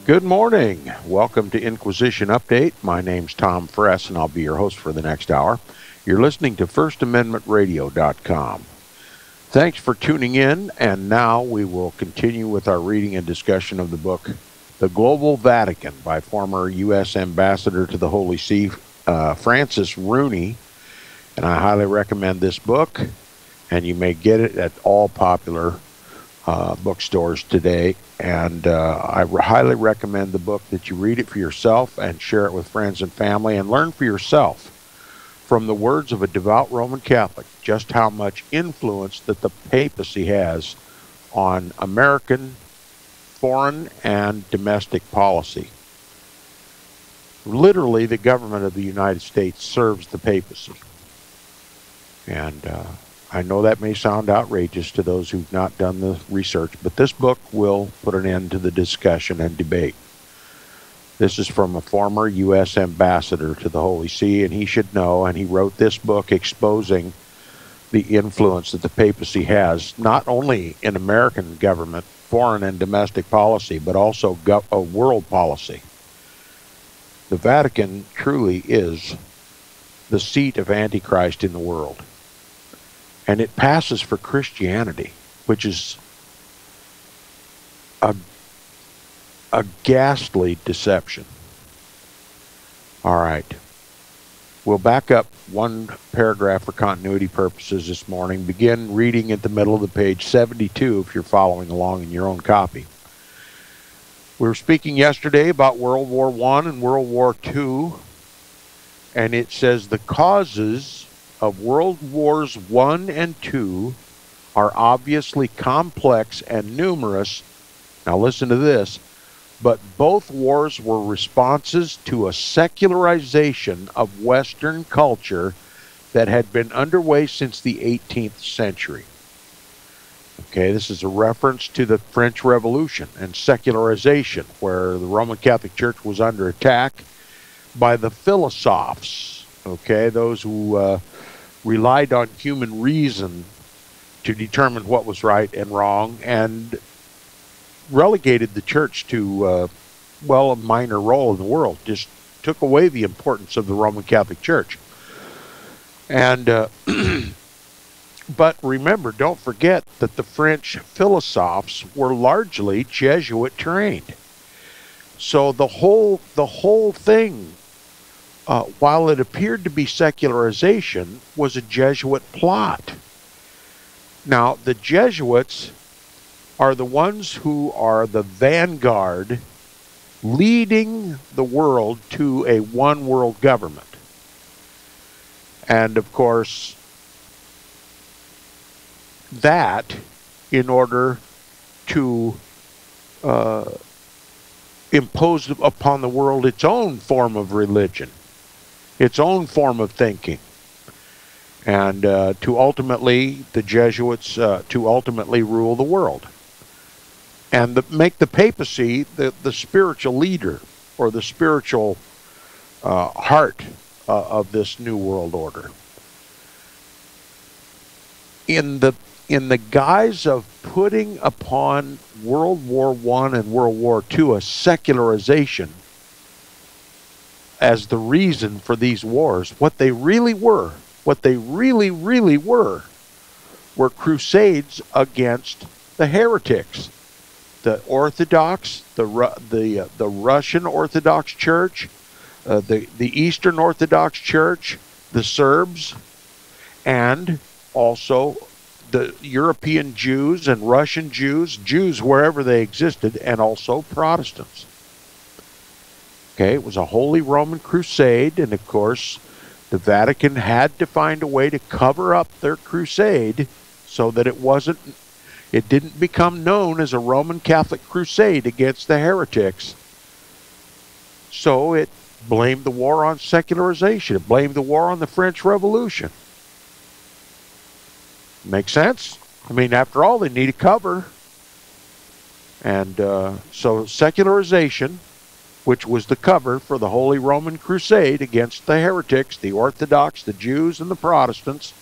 Good morning. Welcome to Inquisition Update. My name's Tom Fress, and I'll be your host for the next hour. You're listening to FirstAmendmentRadio.com. Thanks for tuning in, and now we will continue with our reading and discussion of the book, The Global Vatican, by former U.S. Ambassador to the Holy See, Francis Rooney. And I highly recommend this book, and you may get it at all popular bookstores today. And I highly recommend the book that you read it for yourself and share it with friends and family and learn for yourself from the words of a devout Roman Catholic just how much influence that the papacy has on American foreign and domestic policy. Literally, the government of the United States serves the papacy. And I know that may sound outrageous to those who've not done the research, but this book will put an end to the discussion and debate. This is from a former U.S. ambassador to the Holy See, and he should know, and he wrote this book exposing the influence that the papacy has, not only in American government, foreign and domestic policy, but also world policy. The Vatican truly is the seat of Antichrist in the world. And it passes for Christianity, which is a ghastly deception. All right. We'll back up one paragraph for continuity purposes this morning. Begin reading at the middle of the page 72 if you're following along in your own copy. We were speaking yesterday about World War I and World War II, and it says the causes of World Wars I and II are obviously complex and numerous. Now listen to this. But both wars were responses to a secularization of Western culture that had been underway since the 18th century. Okay, this is a reference to the French Revolution and secularization, where the Roman Catholic Church was under attack by the philosophes, okay, those who relied on human reason to determine what was right and wrong, and relegated the church to, a minor role in the world, just took away the importance of the Roman Catholic Church. And, but remember, don't forget that the French philosophes were largely Jesuit trained. So the whole thing, while it appeared to be secularization, was a Jesuit plot. Now, the Jesuits are the ones who are the vanguard leading the world to a one world government. And of course, that in order to impose upon the world its own form of religion, its own form of thinking, and to ultimately, the Jesuits, to ultimately rule the world. And make the papacy the spiritual leader, or the spiritual heart of this new world order. In the guise of putting upon World War I and World War II a secularization as the reason for these wars, what they really were, were crusades against the heretics. The Orthodox, the Russian Orthodox Church, the Eastern Orthodox Church, the Serbs, and also the European Jews and Russian Jews wherever they existed, and also Protestants. Okay, it was a Holy Roman Crusade, and of course, the Vatican had to find a way to cover up their crusade so that it didn't become known as a Roman Catholic crusade against the heretics. So it blamed the war on secularization. It blamed the war on the French Revolution. Make sense? I mean, after all, they need a cover. And so secularization, which was the cover for the Holy Roman Crusade against the heretics, the Orthodox, the Jews, and the Protestants,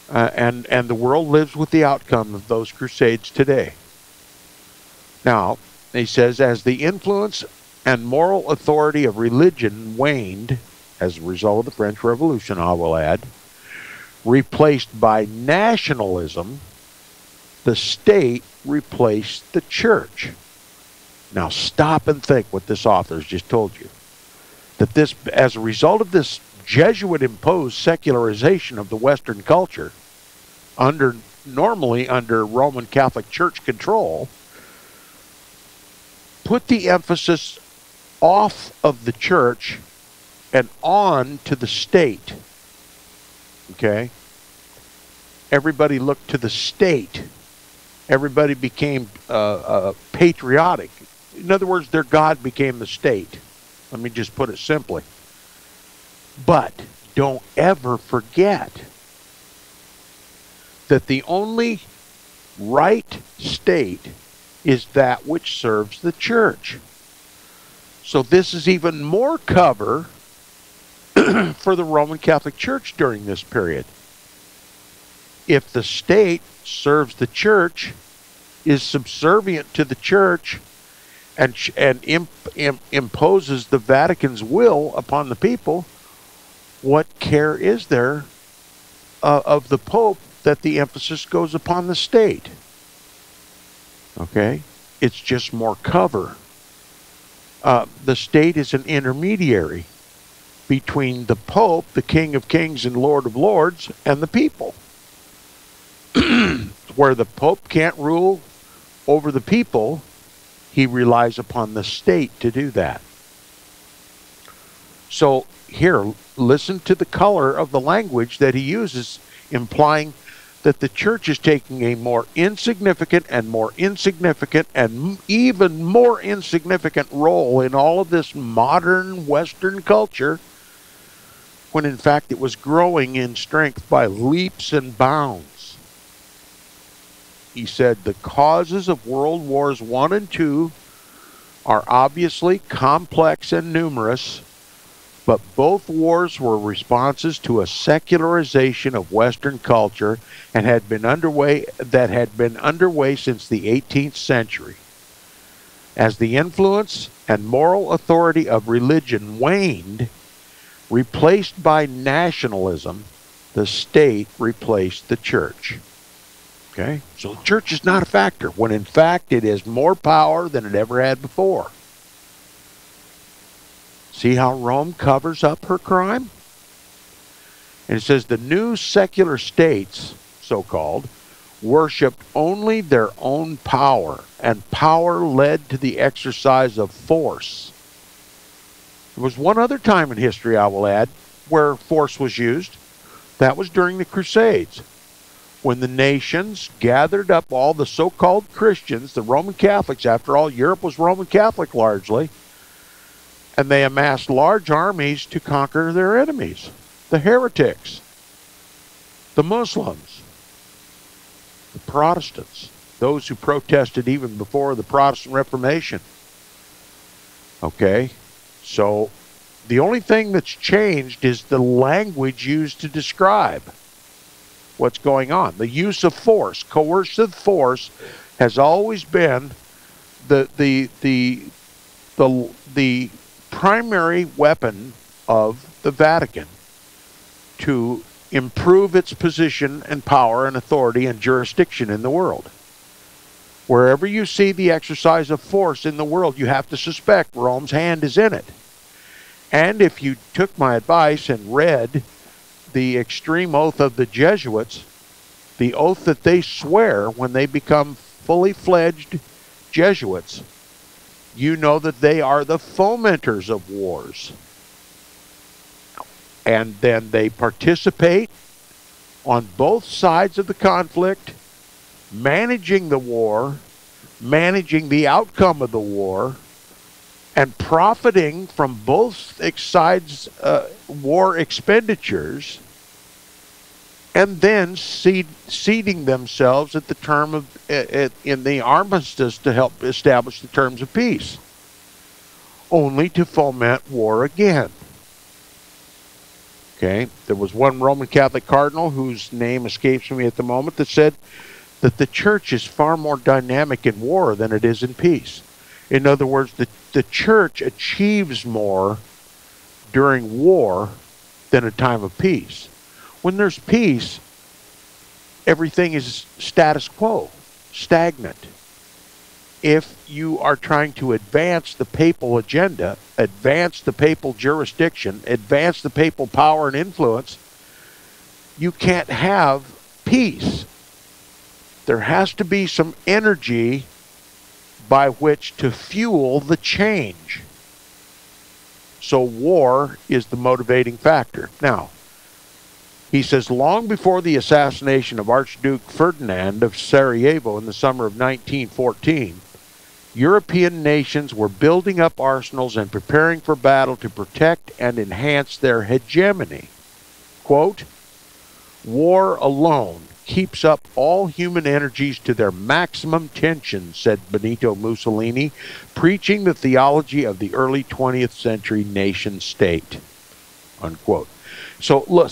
and the world lives with the outcome of those crusades today. Now, he says, as the influence and moral authority of religion waned, as a result of the French Revolution, I will add, replaced by nationalism, the state replaced the church. Now stop and think what this author has just told you. That this, as a result of this Jesuit-imposed secularization of the Western culture, normally under Roman Catholic Church control, put the emphasis off of the church and on to the state. Okay? Everybody looked to the state. Everybody became patriotic. In other words, their God became the state. Let me just put it simply. But don't ever forget that the only right state is that which serves the church. So this is even more cover for the Roman Catholic Church during this period. If the state serves the church, is subservient to the church, and imposes the Vatican's will upon the people, what care is there of the Pope that the emphasis goes upon the state? Okay? It's just more cover. The state is an intermediary between the Pope, the King of Kings and Lord of Lords, and the people. Where the Pope can't rule over the people, he relies upon the state to do that. So here, listen to the color of the language that he uses, implying that the church is taking a more insignificant and even more insignificant role in all of this modern Western culture, when in fact it was growing in strength by leaps and bounds. He said the causes of World Wars I and II are obviously complex and numerous, but both wars were responses to a secularization of Western culture and had been underway since the 18th century. As the influence and moral authority of religion waned, replaced by nationalism, the state replaced the church. Okay? So the church is not a factor, when in fact it has more power than it ever had before. See how Rome covers up her crime? And it says the new secular states, so-called, worshipped only their own power, and power led to the exercise of force. There was one other time in history, I will add, where force was used. That was during the Crusades, when the nations gathered up all the so-called Christians, the Roman Catholics. After all, Europe was Roman Catholic largely, and they amassed large armies to conquer their enemies, the heretics, the Muslims, the Protestants, those who protested even before the Protestant Reformation. Okay, so the only thing that's changed is the language used to describe what's going on. The use of force, coercive force, has always been the primary weapon of the Vatican to improve its position and power and authority and jurisdiction in the world. Wherever you see the exercise of force in the world, you have to suspect Rome's hand is in it. And if you took my advice and read the extreme oath of the Jesuits, the oath that they swear when they become fully fledged Jesuits, you know that they are the fomenters of wars. And then they participate on both sides of the conflict, managing the war, managing the outcome of the war, and profiting from both sides' war expenditures, and then ceding themselves at the term of in the armistice to help establish the terms of peace, only to foment war again. Okay, there was one Roman Catholic cardinal whose name escapes me at the moment that said that the church is far more dynamic in war than it is in peace. In other words, the church achieves more during war than a time of peace. When there's peace, everything is status quo, stagnant. If you are trying to advance the papal agenda, advance the papal jurisdiction, advance the papal power and influence, you can't have peace. There has to be some energy by which to fuel the change. So war is the motivating factor. Now, he says, long before the assassination of Archduke Ferdinand of Sarajevo in the summer of 1914, European nations were building up arsenals and preparing for battle to protect and enhance their hegemony. Quote, war alone keeps up all human energies to their maximum tension, said Benito Mussolini, preaching the theology of the early 20th century nation state. Unquote. So look,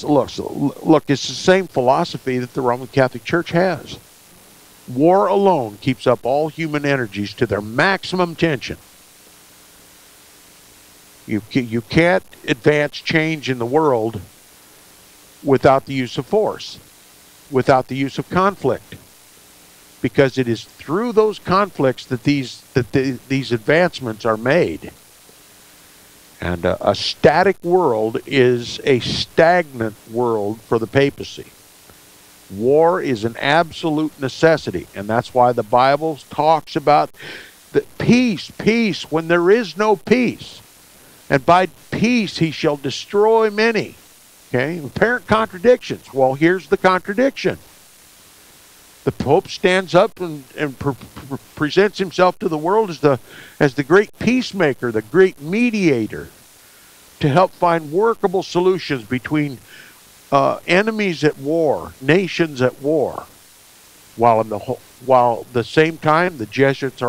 it's the same philosophy that the Roman Catholic Church has. War alone keeps up all human energies to their maximum tension. You can't advance change in the world without the use of force, without the use of conflict, because it is through those conflicts that these advancements are made. And a static world is a stagnant world for the papacy. War is an absolute necessity, and that's why the Bible talks about the peace when there is no peace. And by peace he shall destroy many. Okay, apparent contradictions. Well, here's the contradiction. The Pope stands up and presents himself to the world as the great peacemaker, the great mediator, to help find workable solutions between enemies at war, nations at war, while at the same time the Jesuits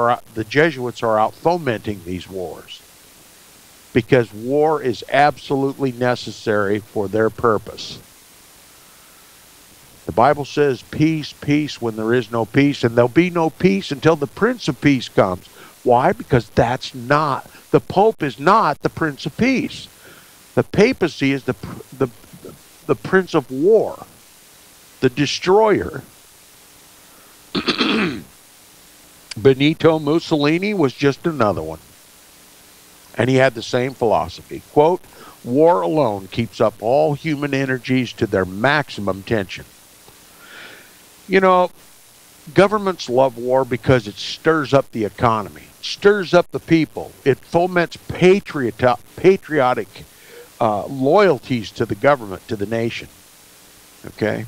are out fomenting these wars, because war is absolutely necessary for their purpose. The Bible says peace when there is no peace, and there'll be no peace until the Prince of Peace comes. Why? Because the Pope is not the Prince of Peace. The papacy is the Prince of War, the destroyer. Benito Mussolini was just another one. And he had the same philosophy. Quote, war alone keeps up all human energies to their maximum tension. You know, governments love war because it stirs up the economy, stirs up the people. It foments patriotic loyalties to the government, to the nation. Okay?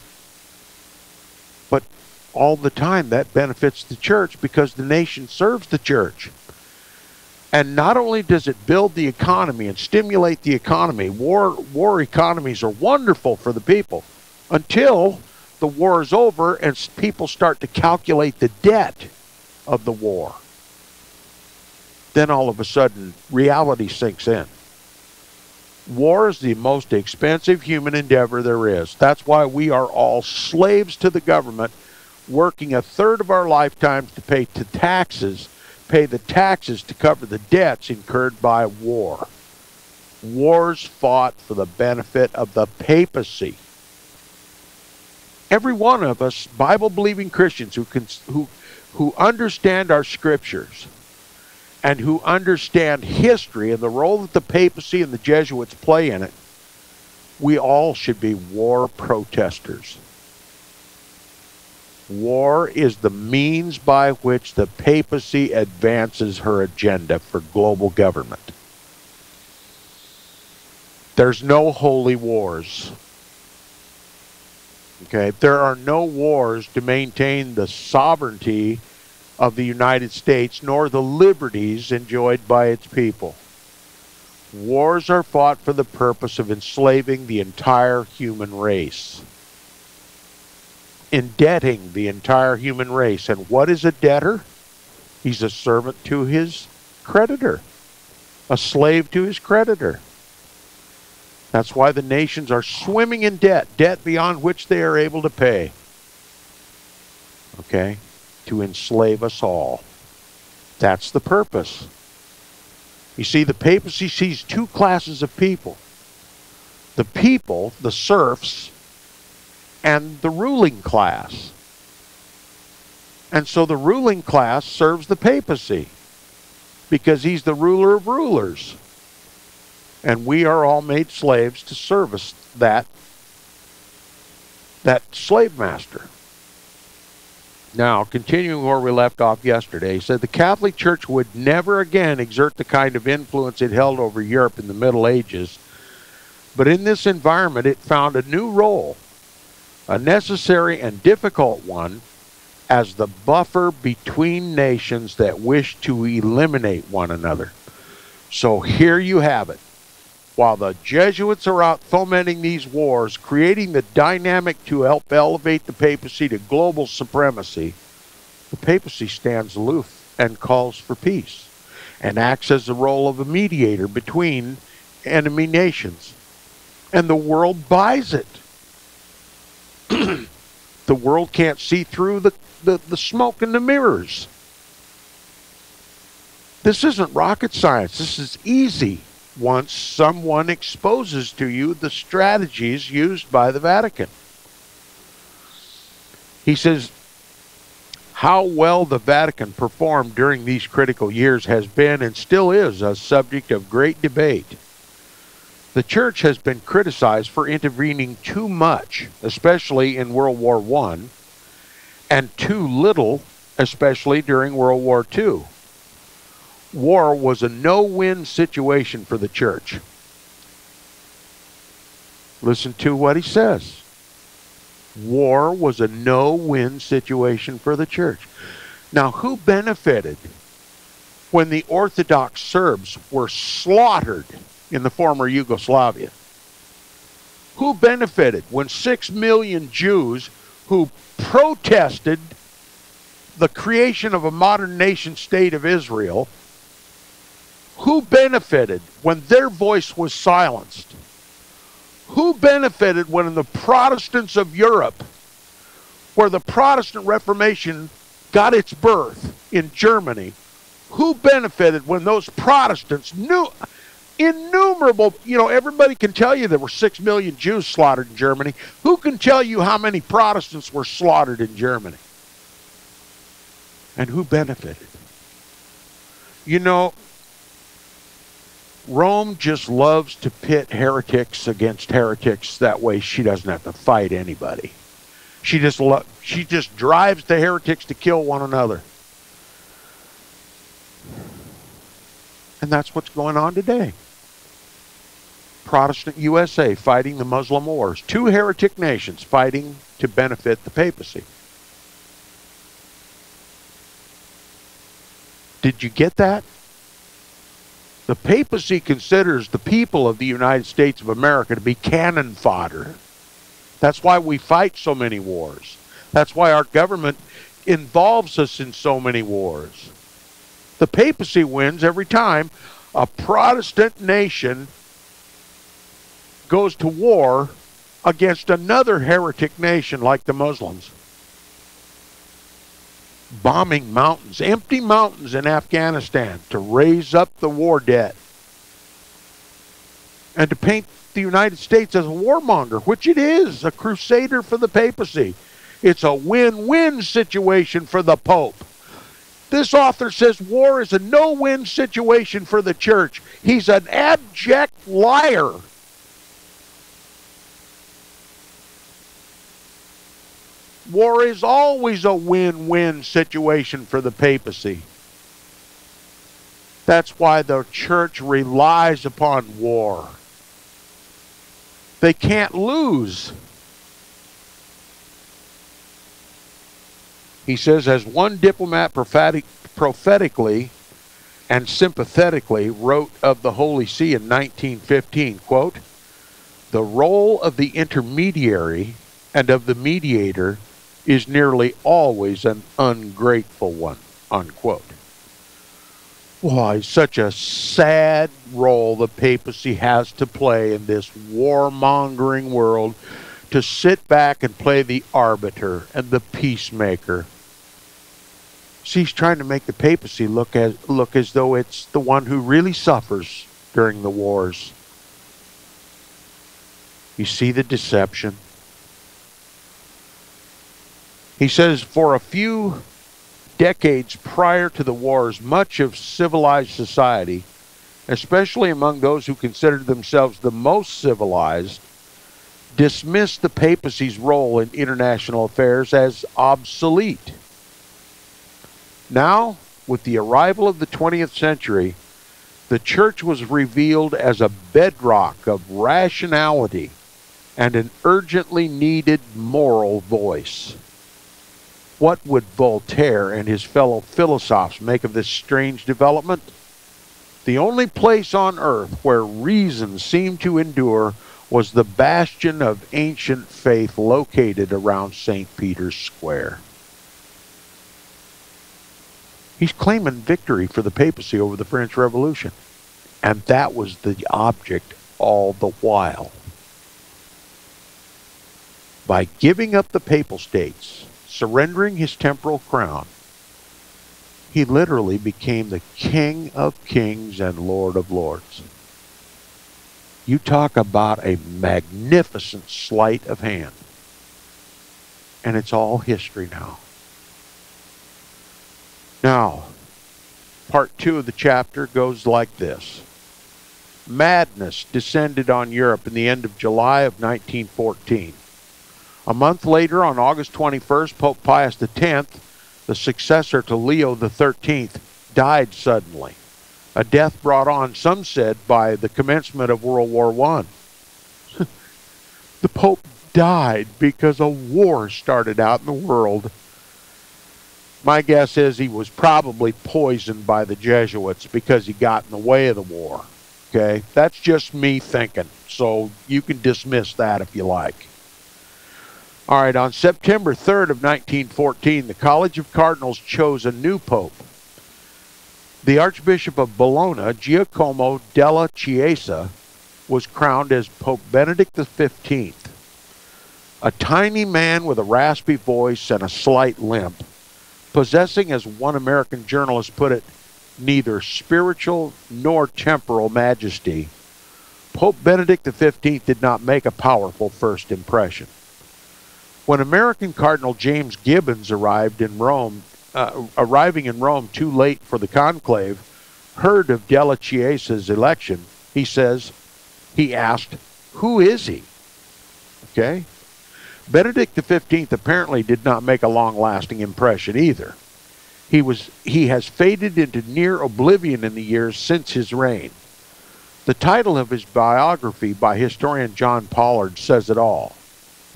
But all the time that benefits the church because the nation serves the church. And not only does it build the economy and stimulate the economy, war economies are wonderful for the people until the war is over and people start to calculate the debt of the war. Then all of a sudden, reality sinks in. War is the most expensive human endeavor there is. That's why we are all slaves to the government, working a third of our lifetimes to pay the taxes to cover the debts incurred by war. Wars fought for the benefit of the papacy. Every one of us, Bible-believing Christians who understand our scriptures and who understand history and the role that the papacy and the Jesuits play in it, we all should be war protesters. War is the means by which the papacy advances her agenda for global government. There's no holy wars. Okay, there are no wars to maintain the sovereignty of the United States, nor the liberties enjoyed by its people. Wars are fought for the purpose of enslaving the entire human race, indebting the entire human race. And what is a debtor? He's a servant to his creditor, a slave to his creditor. That's why the nations are swimming in debt beyond which they are able to pay. Okay? To enslave us all. That's the purpose. You see, the papacy sees two classes of people. The people, the serfs, and the ruling class. And so the ruling class serves the papacy because he's the ruler of rulers. And we are all made slaves to service that slave master. Now, continuing where we left off yesterday, he said the Catholic Church would never again exert the kind of influence it held over Europe in the Middle Ages, but in this environment it found a new role, a necessary and difficult one, as the buffer between nations that wish to eliminate one another. So here you have it. While the Jesuits are out fomenting these wars, creating the dynamic to help elevate the papacy to global supremacy, the papacy stands aloof and calls for peace and acts as the role of a mediator between enemy nations. And the world buys it. The world can't see through the smoke and the mirrors. This isn't rocket science. This is easy once someone exposes to you the strategies used by the Vatican. He says, how well the Vatican performed during these critical years has been and still is a subject of great debate. The Church has been criticized for intervening too much, especially in World War I, and too little, especially during World War II. War was a no-win situation for the Church. Listen to what he says. War was a no-win situation for the Church. Now, who benefited when the Orthodox Serbs were slaughtered in the former Yugoslavia? Who benefited when 6 million Jews who protested the creation of a modern nation state of Israel, who benefited when their voice was silenced? Who benefited when the Protestants of Europe, where the Protestant Reformation got its birth in Germany, who benefited when those Protestants innumerable, everybody can tell you there were 6 million Jews slaughtered in Germany. Who can tell you how many Protestants were slaughtered in Germany? And who benefited? Rome just loves to pit heretics against heretics. That way she doesn't have to fight anybody. She just drives the heretics to kill one another. And that's what's going on today. Protestant USA fighting the Muslim wars. Two heretic nations fighting to benefit the papacy. Did you get that? The papacy considers the people of the United States of America to be cannon fodder. That's why we fight so many wars. That's why our government involves us in so many wars. The papacy wins every time a Protestant nation goes to war against another heretic nation like the Muslims. Bombing mountains, empty mountains in Afghanistan to raise up the war debt. And to paint the United States as a warmonger, which it is, a crusader for the papacy. It's a win-win situation for the Pope. This author says war is a no-win situation for the Church. He's an abject liar. War is always a win-win situation for the papacy. That's why the Church relies upon war. They can't lose. He says, as one diplomat prophetically and sympathetically wrote of the Holy See in 1915, quote, the role of the intermediary and of the mediator is nearly always an ungrateful one, unquote. Why, it's such a sad role the papacy has to play in this warmongering world, to sit back and play the arbiter and the peacemaker. See, he's trying to make the papacy look as though it's the one who really suffers during the wars. You see the deception? He says, for a few decades prior to the wars, much of civilized society, especially among those who considered themselves the most civilized, dismissed the papacy's role in international affairs as obsolete. Now, with the arrival of the 20th century, the church was revealed as a bedrock of rationality and an urgently needed moral voice. What would Voltaire and his fellow philosophers make of this strange development? The only place on earth where reason seemed to endure was the bastion of ancient faith located around St. Peter's Square. He's claiming victory for the papacy over the French Revolution. And that was the object all the while. By giving up the papal states, surrendering his temporal crown, he literally became the King of Kings and Lord of Lords. You talk about a magnificent sleight of hand. And it's all history now. Now, part 2 of the chapter goes like this. Madness descended on Europe in the end of July of 1914. A month later, on August 21st, Pope Pius X, the successor to Leo XIII, died suddenly. A death brought on, some said, by the commencement of World War I. The Pope died because a war started out in the world. My guess is he was probably poisoned by the Jesuits because he got in the way of the war. Okay? That's just me thinking. So you can dismiss that if you like. All right, on September 3rd of 1914, the College of Cardinals chose a new pope. The Archbishop of Bologna, Giacomo della Chiesa, was crowned as Pope Benedict XV. A tiny man with a raspy voice and a slight limp, possessing, as one American journalist put it, neither spiritual nor temporal majesty, Pope Benedict XV did not make a powerful first impression. When American Cardinal James Gibbons arriving in Rome too late for the conclave, heard of Della Chiesa's election, he asked, "Who is he?" Okay? Benedict XV apparently did not make a long-lasting impression either. He has faded into near oblivion in the years since his reign. The title of his biography by historian John Pollard says it all,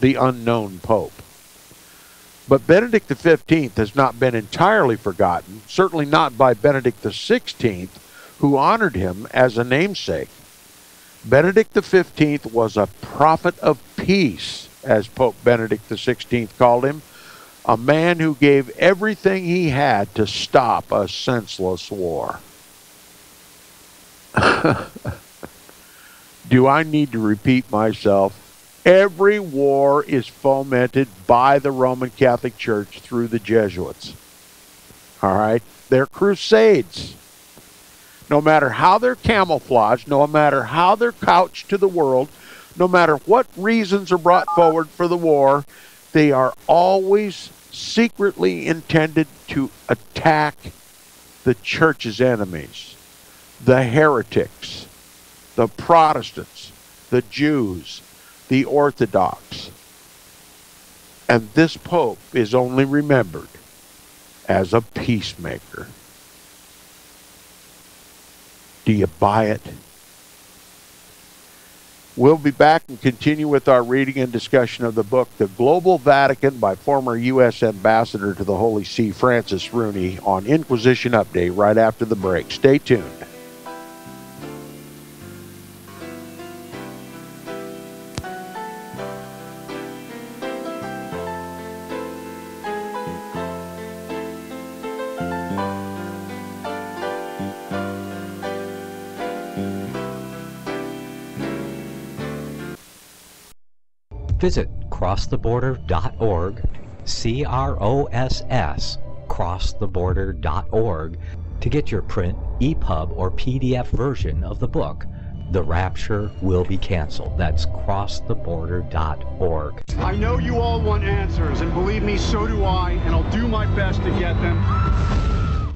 The Unknown Pope. But Benedict XV has not been entirely forgotten, certainly not by Benedict XVI, who honored him as a namesake. Benedict XV was a prophet of peace, as Pope Benedict XVI called him, a man who gave everything he had to stop a senseless war. Do I need to repeat myself? Every war is fomented by the Roman Catholic Church through the Jesuits. All right? They're crusades. No matter how they're camouflaged, no matter how they're couched to the world, no matter what reasons are brought forward for the war, they are always secretly intended to attack the church's enemies, the heretics, the Protestants, the Jews, the Orthodox. And this Pope is only remembered as a peacemaker. Do you buy it? We'll be back and continue with our reading and discussion of the book, The Global Vatican, by former U.S. Ambassador to the Holy See, Francis Rooney, on Inquisition Update right after the break. Stay tuned. Visit crosstheborder.org, CROSS, crosstheborder.org to get your print, EPUB, or PDF version of the book, The Rapture Will Be Canceled. That's crosstheborder.org. I know you all want answers, and believe me, so do I, and I'll do my best to get them.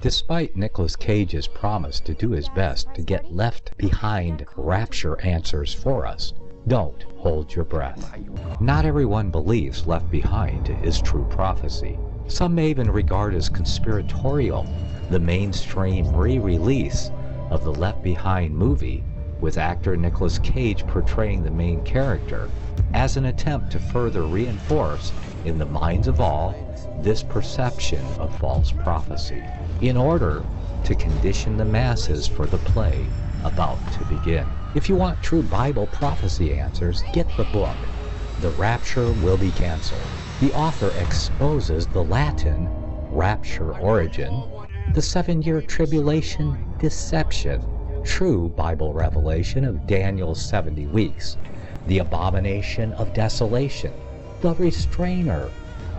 Despite Nicolas Cage's promise to do his best to get left behind rapture answers for us, don't hold your breath. Not everyone believes Left Behind is true prophecy. Some may even regard as conspiratorial the mainstream re-release of the Left Behind movie with actor Nicolas Cage portraying the main character as an attempt to further reinforce in the minds of all this perception of false prophecy in order to condition the masses for the play about to begin. If you want true Bible prophecy answers, get the book, The Rapture Will Be Canceled. The author exposes the Latin rapture origin, the 7-year tribulation deception, true Bible revelation of Daniel's 70 weeks, the abomination of desolation, the restrainer,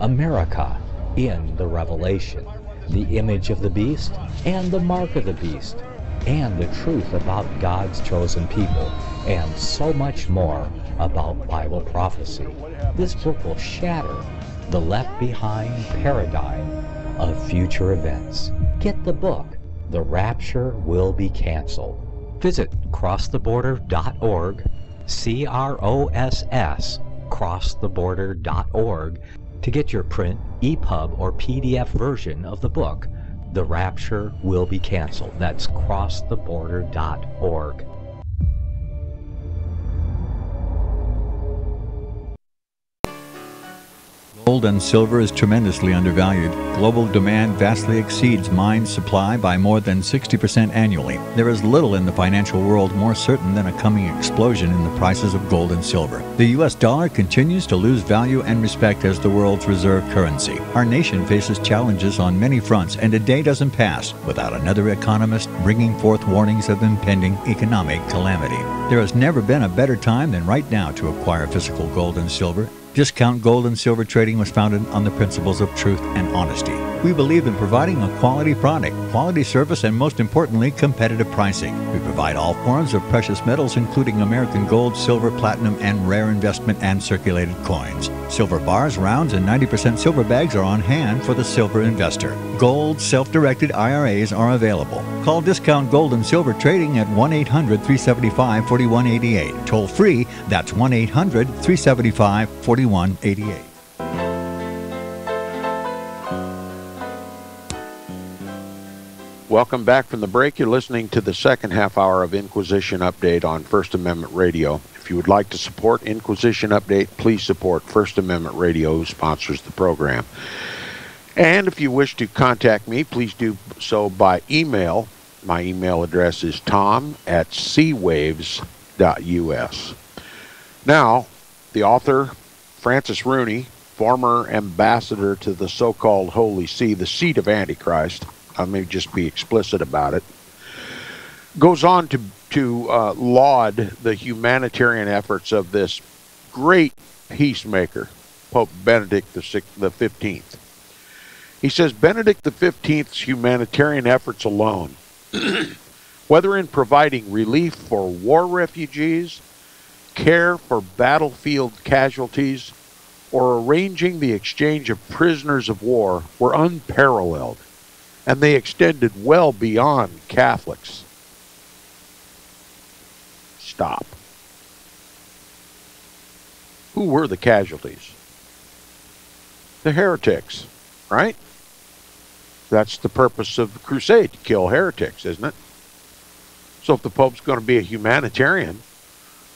America in the Revelation, the image of the beast and the mark of the beast, and the truth about God's chosen people, and so much more about Bible prophecy. This book will shatter the Left Behind paradigm of future events. Get the book, The Rapture Will Be Canceled. Visit crosstheborder.org, C-R-O-S-S, crosstheborder.org, to get your print, EPUB, or PDF version of the book, The Rapture Will Be Canceled. That's crosstheborder.org. Gold and silver is tremendously undervalued. Global demand vastly exceeds mine supply by more than 60% annually. There is little in the financial world more certain than a coming explosion in the prices of gold and silver. The U.S. dollar continues to lose value and respect as the world's reserve currency. Our nation faces challenges on many fronts, and a day doesn't pass without another economist bringing forth warnings of impending economic calamity. There has never been a better time than right now to acquire physical gold and silver. Discount Gold and Silver Trading was founded on the principles of truth and honesty. We believe in providing a quality product, quality service, and most importantly, competitive pricing. We provide all forms of precious metals, including American gold, silver, platinum, and rare investment and circulated coins. Silver bars, rounds, and 90% silver bags are on hand for the silver investor. Gold self-directed IRAs are available. Call Discount Gold and Silver Trading at 1-800-375-4188. Toll free, that's 1-800-375-4188. Welcome back from the break. You're listening to the second half hour of Inquisition Update on First Amendment Radio. If you would like to support Inquisition Update, please support First Amendment Radio, who sponsors the program. And if you wish to contact me, please do so by email. My email address is tom@seawaves.us. Now, the author, Francis Rooney, former ambassador to the so-called Holy See, the seat of Antichrist, I may just be explicit about it, goes on to laud the humanitarian efforts of this great peacemaker, Pope Benedict the 15th. He says, Benedict the 15th's humanitarian efforts alone, whether in providing relief for war refugees, care for battlefield casualties, or arranging the exchange of prisoners of war, were unparalleled, and they extended well beyond Catholics. Stop. Who were the casualties? The heretics, right? That's the purpose of the crusade, to kill heretics, isn't it? So if the Pope's going to be a humanitarian,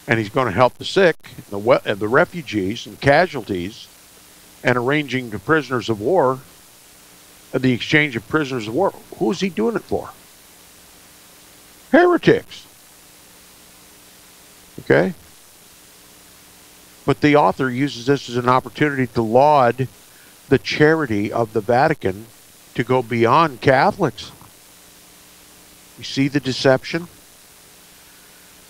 and he's going to help the sick, the refugees and casualties, and arranging the prisoners of war, the exchange of prisoners of war, who is he doing it for? Heretics. Okay? But the author uses this as an opportunity to laud the charity of the Vatican to go beyond Catholics. You see the deception?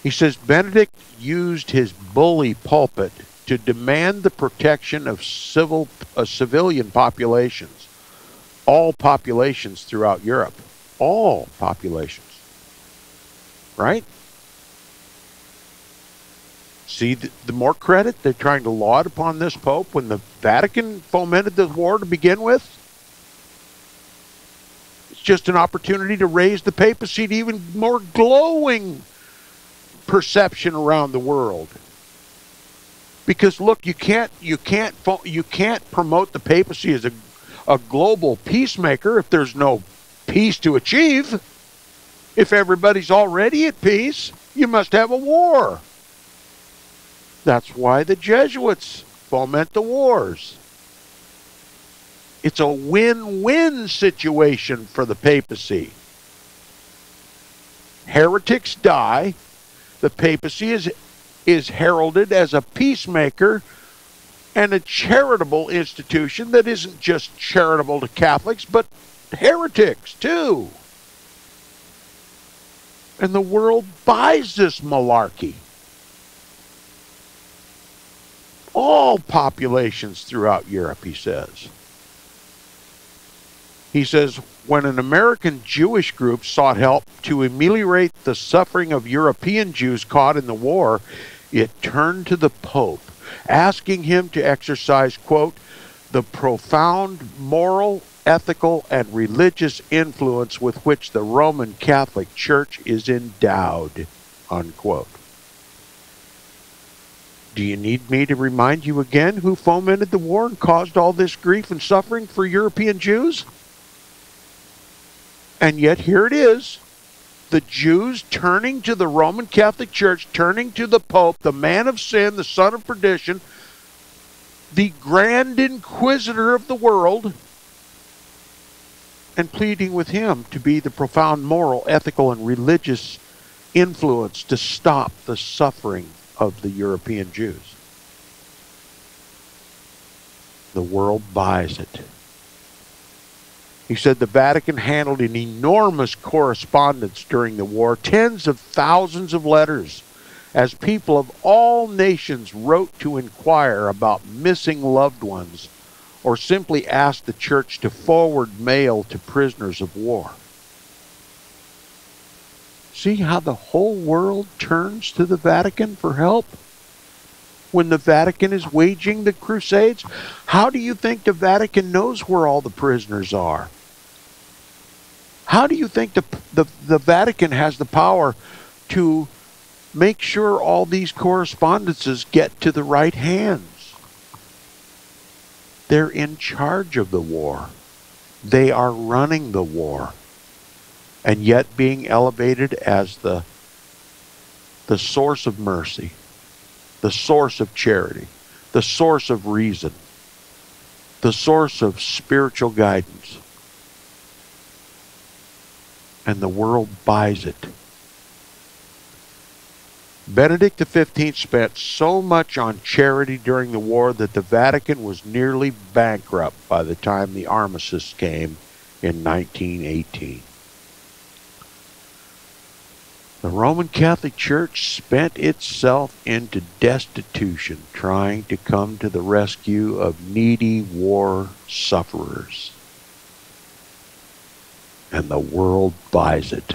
He says Benedict used his bully pulpit to demand the protection of civilian populations, all populations throughout Europe. All populations. Right? See, the more credit they're trying to laud upon this Pope when the Vatican fomented the war to begin with. It's just an opportunity to raise the papacy to even more glowing perception around the world. Because look, you can't promote the papacy as a global peacemaker if there's no peace to achieve. If everybody's already at peace, you must have a war. That's why the Jesuits foment the wars. It's a win-win situation for the papacy. Heretics die. The papacy is heralded as a peacemaker and a charitable institution that isn't just charitable to Catholics, but heretics too. And the world buys this malarkey. All populations throughout Europe, he says. He says, when an American Jewish group sought help to ameliorate the suffering of European Jews caught in the war, it turned to the Pope, asking him to exercise, quote, the profound moral, ethical, and religious influence with which the Roman Catholic Church is endowed, unquote. Do you need me to remind you again who fomented the war and caused all this grief and suffering for European Jews? And yet here it is, the Jews turning to the Roman Catholic Church, turning to the Pope, the man of sin, the son of perdition, the grand inquisitor of the world, and pleading with him to be the profound moral, ethical, and religious influence to stop the suffering of the European Jews. The world buys it. He said the Vatican handled an enormous correspondence during the war, tens of thousands of letters, as people of all nations wrote to inquire about missing loved ones or simply asked the church to forward mail to prisoners of war. See how the whole world turns to the Vatican for help? When the Vatican is waging the crusades, how do you think the Vatican knows where all the prisoners are? How do you think the Vatican has the power to make sure all these correspondences get to the right hands? They're in charge of the war. They are running the war. And yet being elevated as the source of mercy, the source of charity, the source of reason, the source of spiritual guidance. And the world buys it. Benedict XV spent so much on charity during the war that the Vatican was nearly bankrupt by the time the armistice came in 1918. The Roman Catholic Church spent itself into destitution trying to come to the rescue of needy war sufferers. And the world buys it.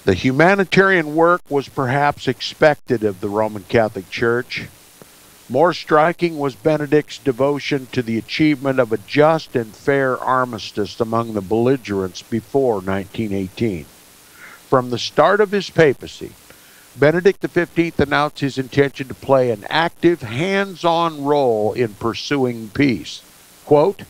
The humanitarian work was perhaps expected of the Roman Catholic Church. More striking was Benedict's devotion to the achievement of a just and fair armistice among the belligerents before 1918. From the start of his papacy, Benedict XV announced his intention to play an active, hands-on role in pursuing peace. Quote,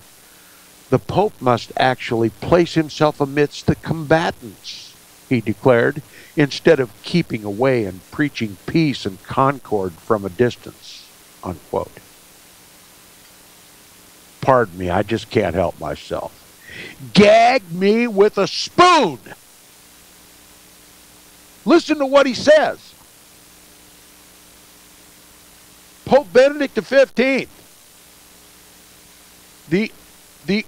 the Pope must actually place himself amidst the combatants, he declared, instead of keeping away and preaching peace and concord from a distance, unquote. Pardon me, I just can't help myself. Gag me with a spoon! Listen to what he says. Pope Benedict XV, the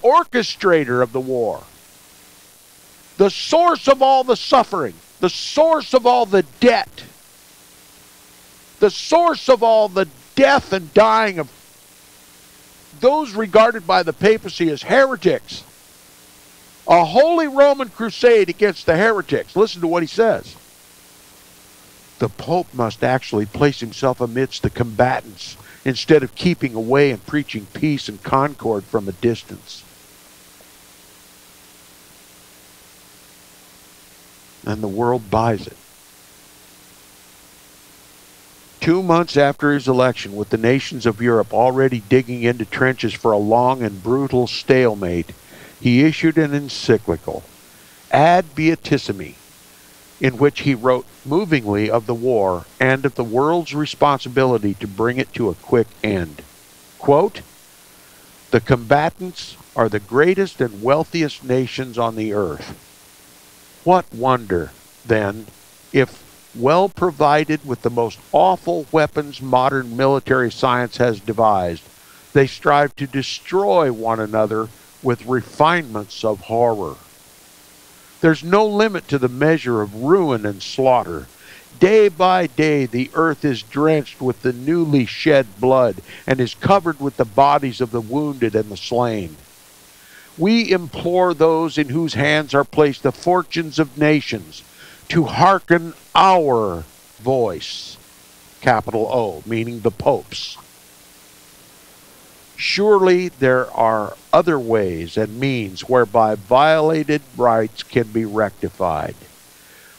orchestrator of the war, the source of all the suffering, the source of all the debt, the source of all the death and dying of those regarded by the papacy as heretics. A holy Roman crusade against the heretics. Listen to what he says. The Pope must actually place himself amidst the combatants instead of keeping away and preaching peace and concord from a distance. And the world buys it. 2 months after his election, with the nations of Europe already digging into trenches for a long and brutal stalemate, he issued an encyclical, Ad Beatissimi, in which he wrote movingly of the war and of the world's responsibility to bring it to a quick end. Quote, "The combatants are the greatest and wealthiest nations on the earth. What wonder, then, if, well provided with the most awful weapons modern military science has devised, they strive to destroy one another with refinements of horror. There's no limit to the measure of ruin and slaughter. Day by day the earth is drenched with the newly shed blood and is covered with the bodies of the wounded and the slain. We implore those in whose hands are placed the fortunes of nations to hearken our voice," capital O, meaning the Pope's. "Surely there are other ways and means whereby violated rights can be rectified.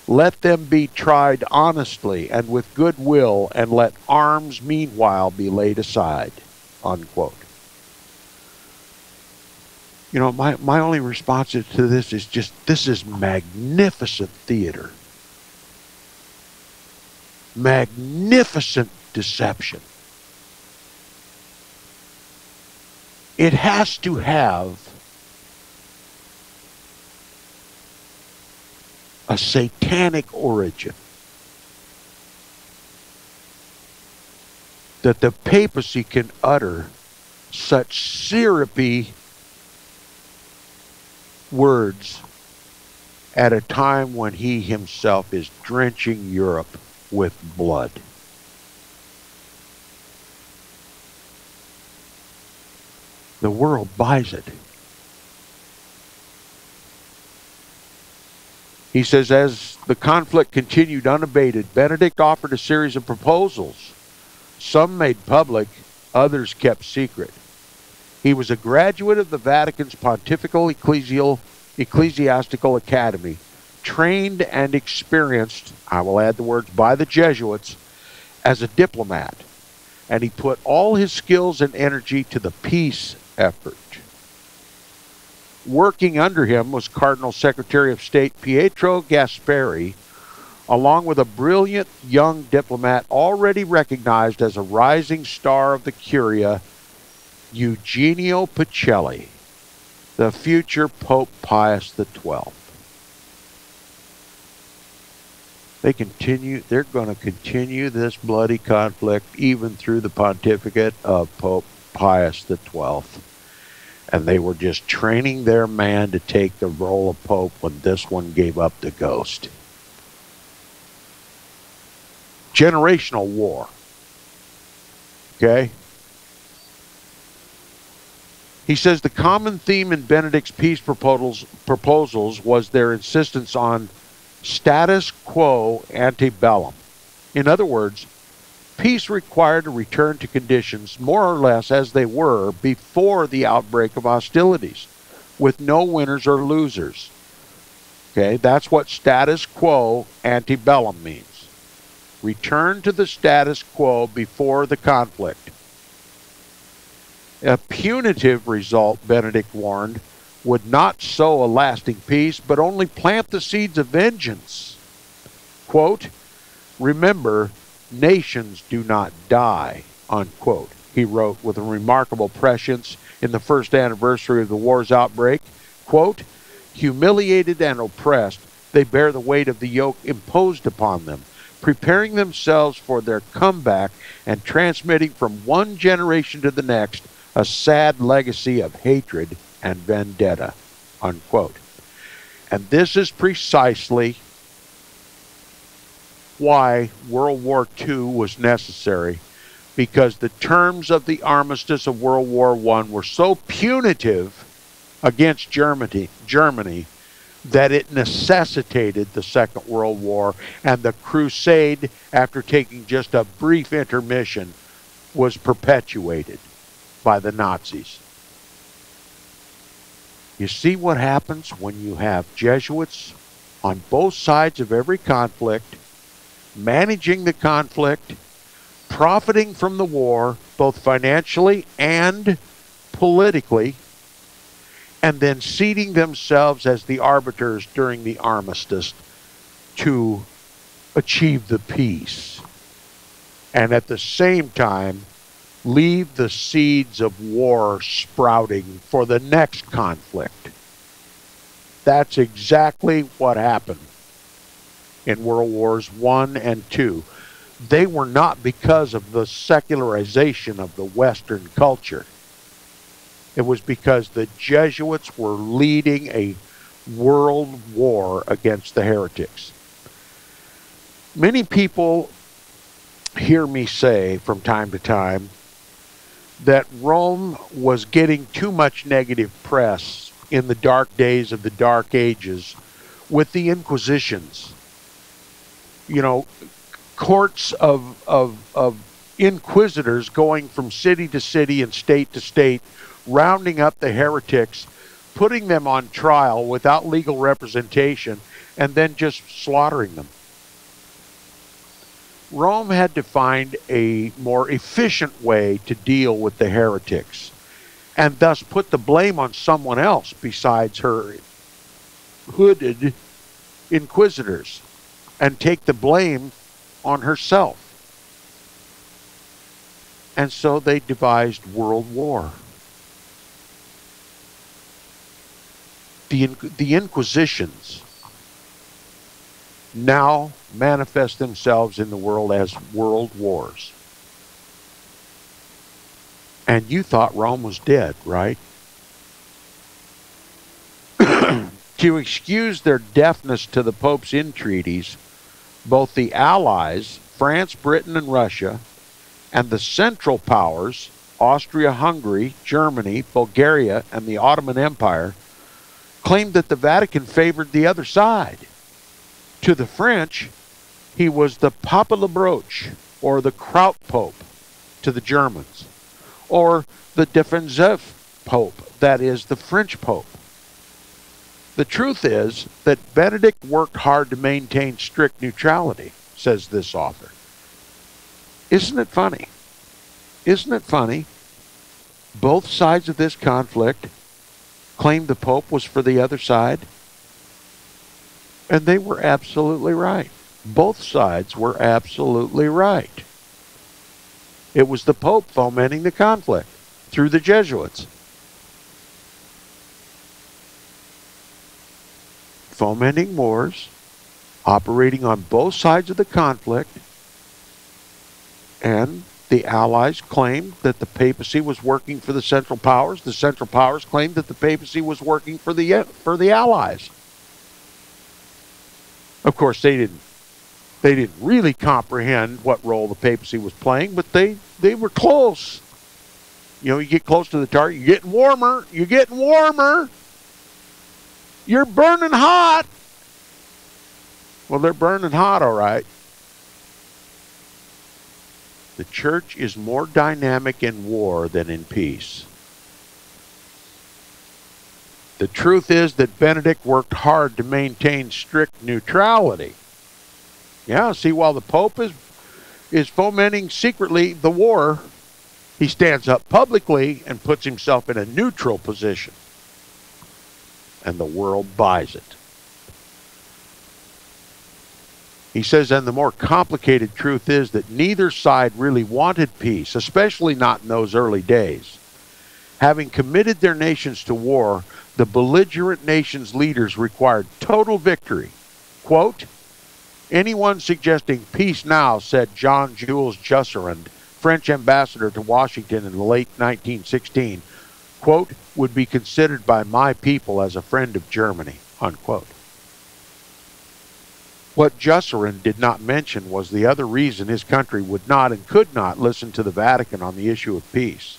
Let them be tried honestly and with good will, and let arms meanwhile be laid aside." Unquote. You know, my only response to this is just, this is magnificent theater. Magnificent deception. It has to have a satanic origin. That the papacy can utter such syrupy words at a time when he himself is drenching Europe with blood. The world buys it. He says, as the conflict continued unabated, Benedict offered a series of proposals. Some made public, others kept secret. He was a graduate of the Vatican's Pontifical Ecclesiastical Academy, trained and experienced, I will add the words, by the Jesuits, as a diplomat. And he put all his skills and energy to the peace effort. Working under him was Cardinal Secretary of State Pietro Gasparri, along with a brilliant young diplomat already recognized as a rising star of the Curia, Eugenio Pacelli, the future Pope Pius XII. They're going to continue this bloody conflict even through the pontificate of Pope Pius XII. And they were just training their man to take the role of Pope when this one gave up the ghost. Generational war. Okay? He says the common theme in Benedict's peace proposals was their insistence on status quo ante bellum. In other words, peace required a return to conditions more or less as they were before the outbreak of hostilities, with no winners or losers. Okay, that's what status quo ante bellum means. Return to the status quo before the conflict. A punitive result, Benedict warned, would not sow a lasting peace, but only plant the seeds of vengeance. Quote, "Remember, nations do not die," unquote, he wrote with a remarkable prescience in the first anniversary of the war's outbreak. Quote, "Humiliated and oppressed, they bear the weight of the yoke imposed upon them, preparing themselves for their comeback and transmitting from one generation to the next a sad legacy of hatred and vendetta," unquote. And this is precisely why World War II was necessary, because the terms of the armistice of World War I were so punitive against Germany that it necessitated the Second World War, and the crusade, after taking just a brief intermission, was perpetuated by the Nazis. You see what happens when you have Jesuits on both sides of every conflict, managing the conflict, profiting from the war, both financially and politically, and then seating themselves as the arbiters during the armistice to achieve the peace. And at the same time, leave the seeds of war sprouting for the next conflict. That's exactly what happened in World Wars I and II. They were not because of the secularization of the Western culture. It was because the Jesuits were leading a world war against the heretics. Many people hear me say from time to time that Rome was getting too much negative press in the dark days of the Dark Ages with the Inquisitions. You know, courts of inquisitors going from city to city and state to state, rounding up the heretics, putting them on trial without legal representation, and then just slaughtering them. Rome had to find a more efficient way to deal with the heretics, and thus put the blame on someone else besides her hooded inquisitors, and take the blame on herself. And so they devised world war. The Inquisitions now manifest themselves in the world as world wars. And you thought Rome was dead, right? To excuse their deafness to the Pope's entreaties, both the Allies, France, Britain, and Russia, and the Central Powers, Austria-Hungary, Germany, Bulgaria, and the Ottoman Empire, claimed that the Vatican favored the other side. To the French, he was the Papa Le Broche, or the Kraut Pope, to the Germans, or the Defensive Pope, that is, the French Pope. The truth is that Benedict worked hard to maintain strict neutrality, says this author. Isn't it funny? Isn't it funny? Both sides of this conflict claimed the Pope was for the other side, and they were absolutely right. Both sides were absolutely right. It was the Pope fomenting the conflict through the Jesuits. Fomenting wars, operating on both sides of the conflict, and the Allies claimed that the papacy was working for the Central Powers. The Central Powers claimed that the papacy was working for the Allies. Of course, they didn't really comprehend what role the papacy was playing, but they were close. You know, you get close to the target, you're getting warmer, you're burning hot. Well, they're burning hot, all right. The church is more dynamic in war than in peace. The truth is that Benedict worked hard to maintain strict neutrality. Yeah, see, while the Pope is fomenting secretly the war, he stands up publicly and puts himself in a neutral position. And the world buys it. He says, and the more complicated truth is that neither side really wanted peace, especially not in those early days. Having committed their nations to war, the belligerent nations' leaders required total victory. Quote, anyone suggesting peace now, said John Jules Jusserand, French ambassador to Washington in the late 1916, quote, would be considered by my people as a friend of Germany, unquote. What Jusserand did not mention was the other reason his country would not and could not listen to the Vatican on the issue of peace.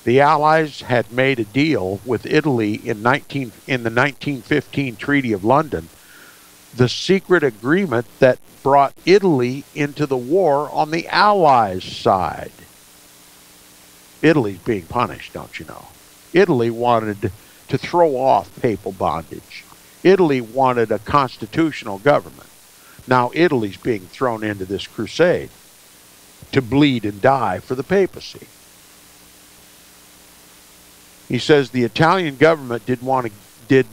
The Allies had made a deal with Italy in the 1915 Treaty of London, the secret agreement that brought Italy into the war on the Allies' side. Italy's being punished, don't you know? Italy wanted to throw off papal bondage. Italy wanted a constitutional government. Now Italy's being thrown into this crusade to bleed and die for the papacy. He says the Italian government did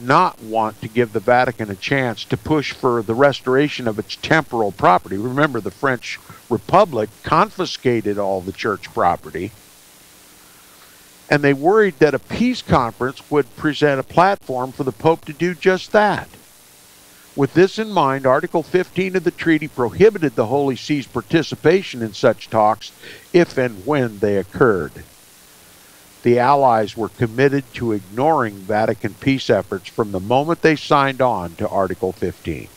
not want to give the Vatican a chance to push for the restoration of its temporal property. Remember, the French Republic confiscated all the church property, and they worried that a peace conference would present a platform for the Pope to do just that. With this in mind, Article 15 of the treaty prohibited the Holy See's participation in such talks if and when they occurred. The Allies were committed to ignoring Vatican peace efforts from the moment they signed on to Article 15.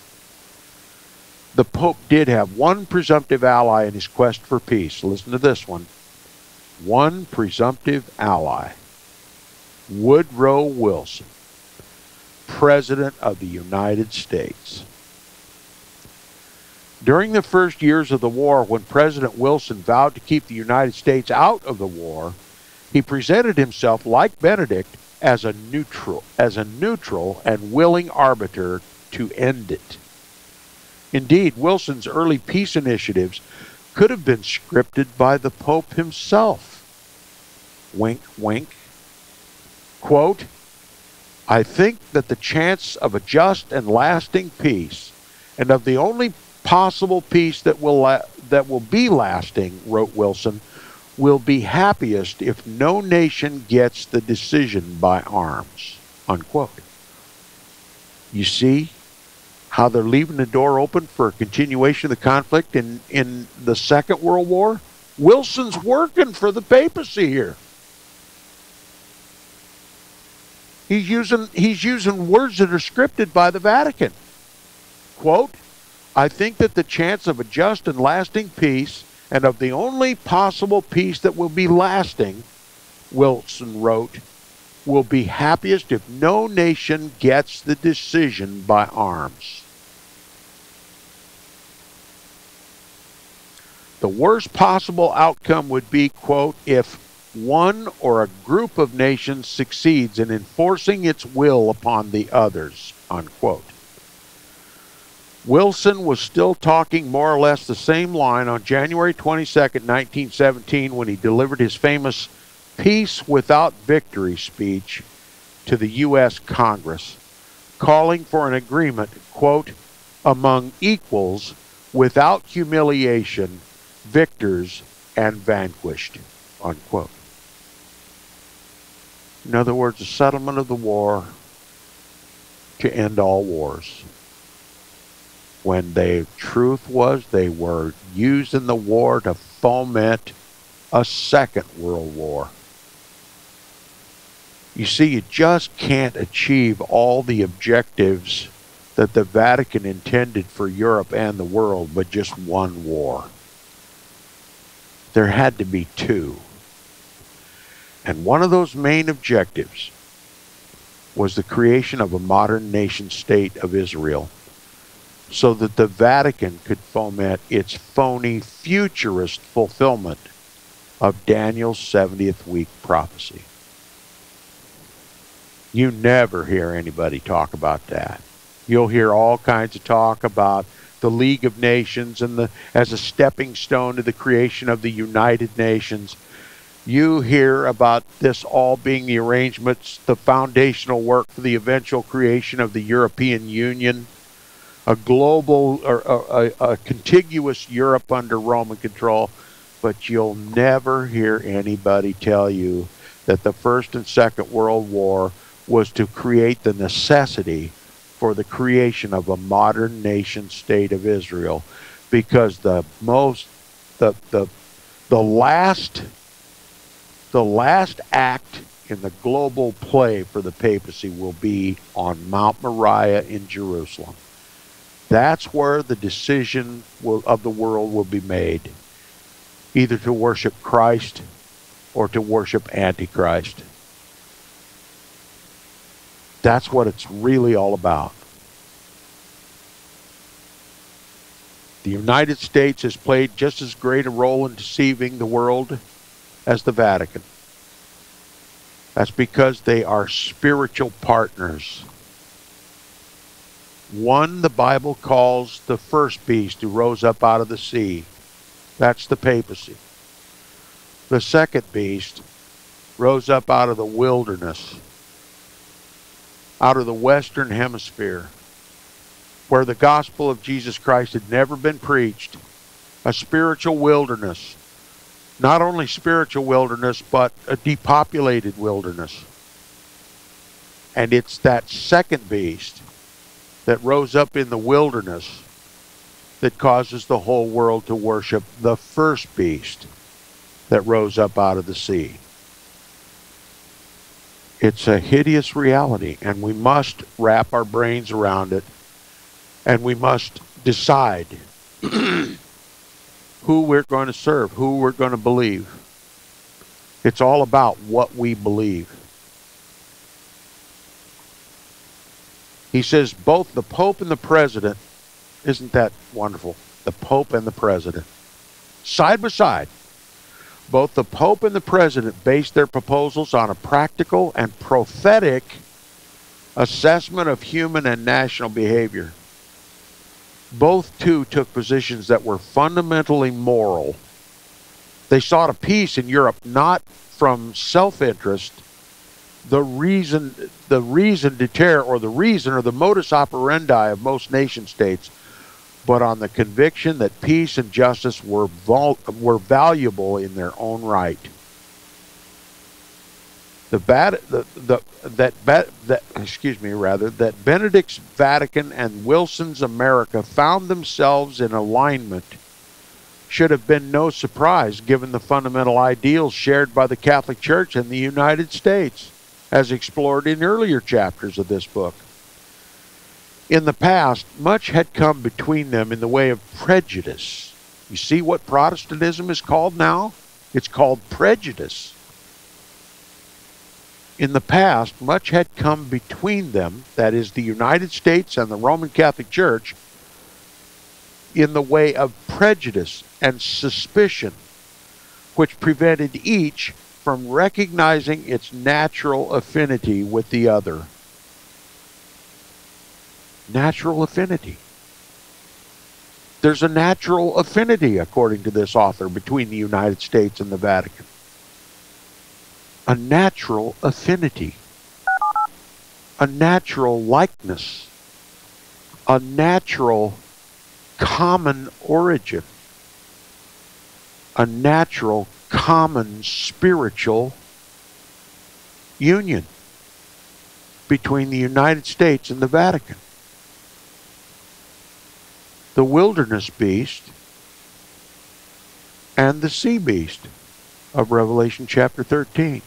The Pope did have one presumptive ally in his quest for peace. Listen to this one. One presumptive ally. Woodrow Wilson, President of the United States. During the first years of the war, when President Wilson vowed to keep the United States out of the war, he presented himself, like Benedict, as a neutral and willing arbiter to end it. Indeed, Wilson's early peace initiatives could have been scripted by the Pope himself. Wink, wink. Quote, I think that the chance of a just and lasting peace, and of the only possible peace that will be lasting, wrote Wilson, will be happiest if no nation gets the decision by arms, unquote. You see how they're leaving the door open for a continuation of the conflict in the Second World War? Wilson's working for the papacy here. He's using words that are scripted by the Vatican. Quote, I think that the chance of a just and lasting peace, and of the only possible peace that will be lasting, Wilson wrote, will be happiest if no nation gets the decision by arms. The worst possible outcome would be, quote, if one or a group of nations succeeds in enforcing its will upon the others, unquote. Wilson was still talking more or less the same line on January 22nd, 1917, when he delivered his famous Peace Without Victory speech to the U.S. Congress, calling for an agreement, quote, among equals, without humiliation, victors and vanquished, unquote. In other words, a settlement of the war to end all wars. When the truth was they were using the war to foment a second world war. You see, you just can't achieve all the objectives that the Vatican intended for Europe and the world with just one war. There had to be two. And one of those main objectives was the creation of a modern nation state of Israel, so that the Vatican could foment its phony futurist fulfillment of Daniel's 70th week prophecy. You never hear anybody talk about that. You'll hear all kinds of talk about the League of Nations and as a stepping stone to the creation of the United Nations. You hear about this all being the arrangements, the foundational work for the eventual creation of the European Union, a global or a contiguous Europe under Roman control, but you'll never hear anybody tell you that the First and Second World War was to create the necessity for the creation of a modern nation state of Israel, because the last act in the global play for the papacy will be on Mount Moriah in Jerusalem. That's where the decision of the world will be made. Either to worship Christ or to worship Antichrist. That's what it's really all about. The United States has played just as great a role in deceiving the world as the Vatican. That's because they are spiritual partners. One the Bible calls the first beast who rose up out of the sea. That's the papacy. The second beast rose up out of the wilderness, out of the Western Hemisphere, where the gospel of Jesus Christ had never been preached. A spiritual wilderness. Not only spiritual wilderness, but a depopulated wilderness. And it's that second beast that rose up in the wilderness that causes the whole world to worship the first beast that rose up out of the sea. It's a hideous reality, and we must wrap our brains around it, and we must decide who we're going to serve, who we're going to believe. It's all about what we believe. He says both the Pope and the President, isn't that wonderful? The Pope and the President, side by side. Both the Pope and the President based their proposals on a practical and prophetic assessment of human and national behavior. Both, too, took positions that were fundamentally moral. They sought a peace in Europe not from self-interest. The reason to tear, or the modus operandi of most nation states, but on the conviction that peace and justice were valuable in their own right. That Benedict's Vatican and Wilson's America found themselves in alignment should have been no surprise given the fundamental ideals shared by the Catholic Church and the United States, as explored in earlier chapters of this book. In the past, much had come between them in the way of prejudice. You see what Protestantism is called now? It's called prejudice. In the past, much had come between them, that is, the United States and the Roman Catholic Church, in the way of prejudice and suspicion, which prevented each from recognizing its natural affinity with the other. Natural affinity. There's a natural affinity, according to this author, between the United States and the Vatican. A natural affinity. A natural likeness. A natural common origin. A natural common spiritual union between the United States and the Vatican. The wilderness beast and the sea beast of Revelation chapter 13.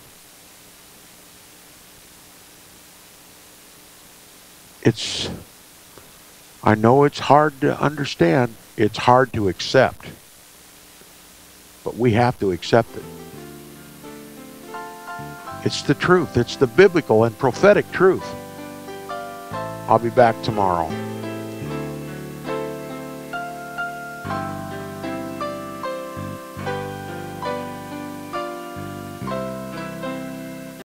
I know it's hard to understand. It's hard to accept. But we have to accept it. It's the truth. It's the biblical and prophetic truth. I'll be back tomorrow.